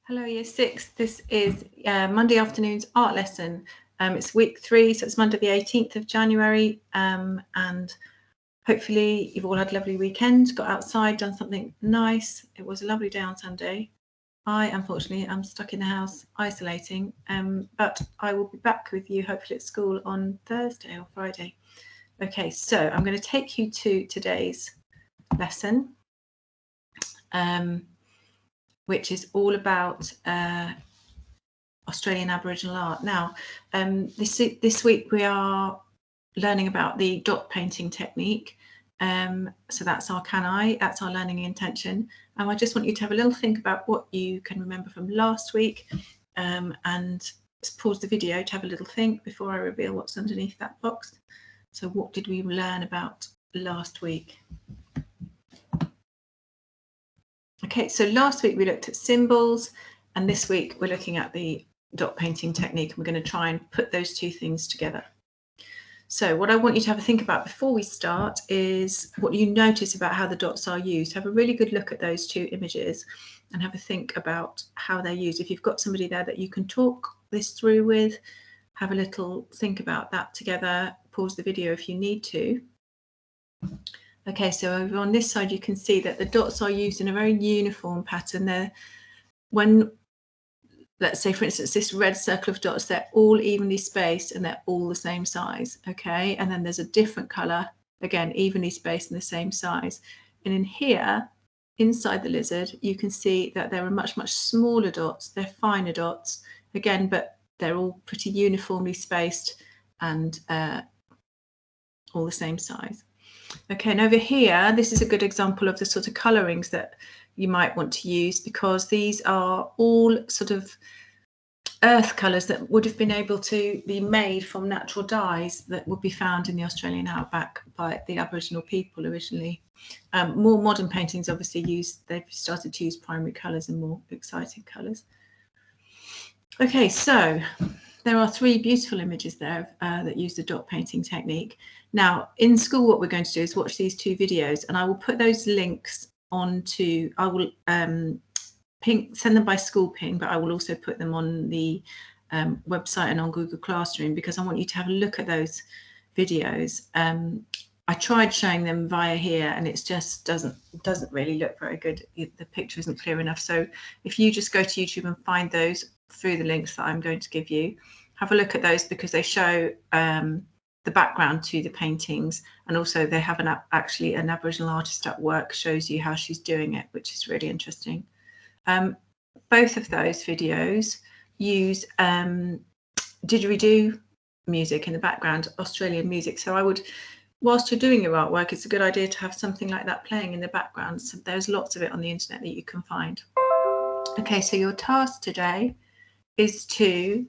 Hello, Year 6. This is Monday afternoon's art lesson. It's week 3, so it's Monday the 18th of January, and hopefully you've all had a lovely weekend, got outside, done something nice. It was a lovely day on Sunday. I, unfortunately, am stuck in the house isolating, but I will be back with you hopefully at school on Thursday or Friday. Okay, so I'm going to take you to today's lesson. Which is all about Australian Aboriginal art. Now, this week we are learning about the dot painting technique. So that's our that's our learning intention. And I just want you to have a little think about what you can remember from last week, and pause the video to have a little think before I reveal what's underneath that box. So what did we learn about last week? Okay, so last week we looked at symbols, and this week we're looking at the dot painting technique, and we're going to try and put those two things together. So what I want you to have a think about before we start is what you notice about how the dots are used. Have a really good look at those two images and have a think about how they're used. If you've got somebody there that you can talk this through with, have a little think about that together. Pause the video if you need to. Okay, so over on this side, you can see that the dots are used in a very uniform pattern. Let's say, for instance, this red circle of dots, they're all evenly spaced and they're all the same size, okay? And then there's a different color, again, evenly spaced and the same size. And in here, inside the lizard, you can see that there are much, much smaller dots. They're finer dots, again, but they're all pretty uniformly spaced and all the same size. Okay, and over here, this is a good example of the sort of colorings that you might want to use, because these are all sort of earth colours that would have been able to be made from natural dyes that would be found in the Australian outback by the Aboriginal people originally. More modern paintings obviously they've started to use primary colours and more exciting colours. Okay, so there are 3 beautiful images there that use the dot painting technique. Now, in school, what we're going to do is watch these 2 videos, and I will put those links onto, I will send them by school ping, but I will also put them on the website and on Google Classroom, because I want you to have a look at those videos. I tried showing them via here, and it just doesn't really look very good. The picture isn't clear enough. So if you just go to YouTube and find those through the links that I'm going to give you, have a look at those, because they show the background to the paintings, and also they have actually an Aboriginal artist at work, shows you how she's doing it, which is really interesting. Both of those videos use didgeridoo music in the background, Australian music. So I would, whilst you're doing your artwork, it's a good idea to have something like that playing in the background. So there's lots of it on the internet that you can find. Okay, so your task today is to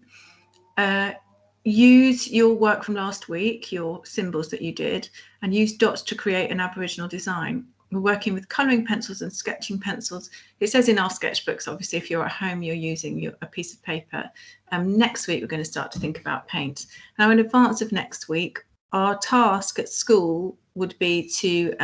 use your work from last week, your symbols that you did, and use dots to create an Aboriginal design. We're working with colouring pencils and sketching pencils. It says in our sketchbooks, obviously, if you're at home, you're using a piece of paper. Next week, we're going to start to think about paint. Now, in advance of next week, our task at school would be to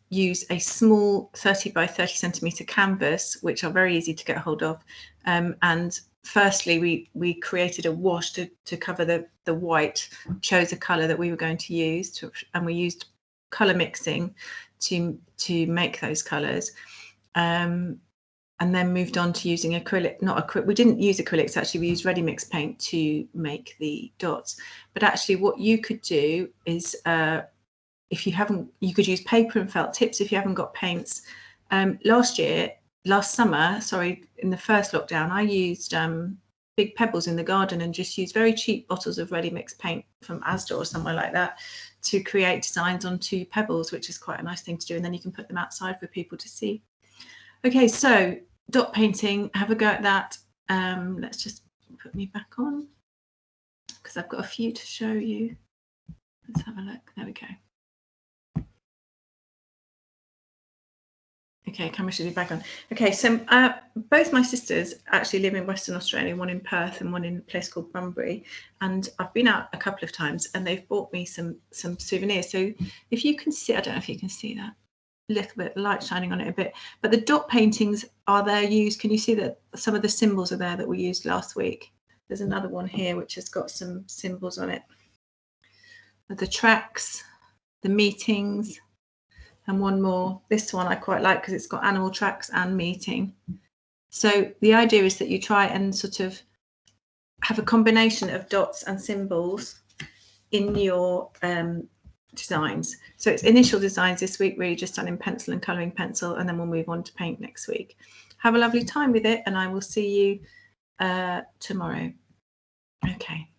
use a small 30 by 30 centimetre canvas, which are very easy to get hold of. And firstly, we created a wash to cover the white, chose a colour that we were going to use, and we used colour mixing to make those colours. And then moved on to using acrylic. We didn't use acrylics, actually. We used ready mix paint to make the dots. But actually what you could do is, if you haven't, you could use paper and felt tips if you haven't got paints. Last summer, in the first lockdown, I used big pebbles in the garden and just used very cheap bottles of ready mix paint from Asda or somewhere like that to create designs onto pebbles, which is quite a nice thing to do. And then you can put them outside for people to see. Okay, so dot painting, have a go at that. Let's just put me back on, because I've got a few to show you. Let's have a look. There we go. Okay, camera should be back on. Okay, so both my sisters actually live in Western Australia, one in Perth and one in a place called Bunbury. And I've been out a couple of times and they've bought me some souvenirs. So if you can see, I don't know if you can see that. little bit light shining on it a bit. But the dot paintings are there used. Can you see that some of the symbols are there that we used last week? There's another one here which has got some symbols on it. The tracks, the meetings, and one more. This one I quite like because it's got animal tracks and meeting. So the idea is that you try and sort of have a combination of dots and symbols in your designs. So it's initial designs this week, really just done in pencil and colouring pencil, and then we'll move on to paint next week. Have a lovely time with it, and I will see you tomorrow. Okay.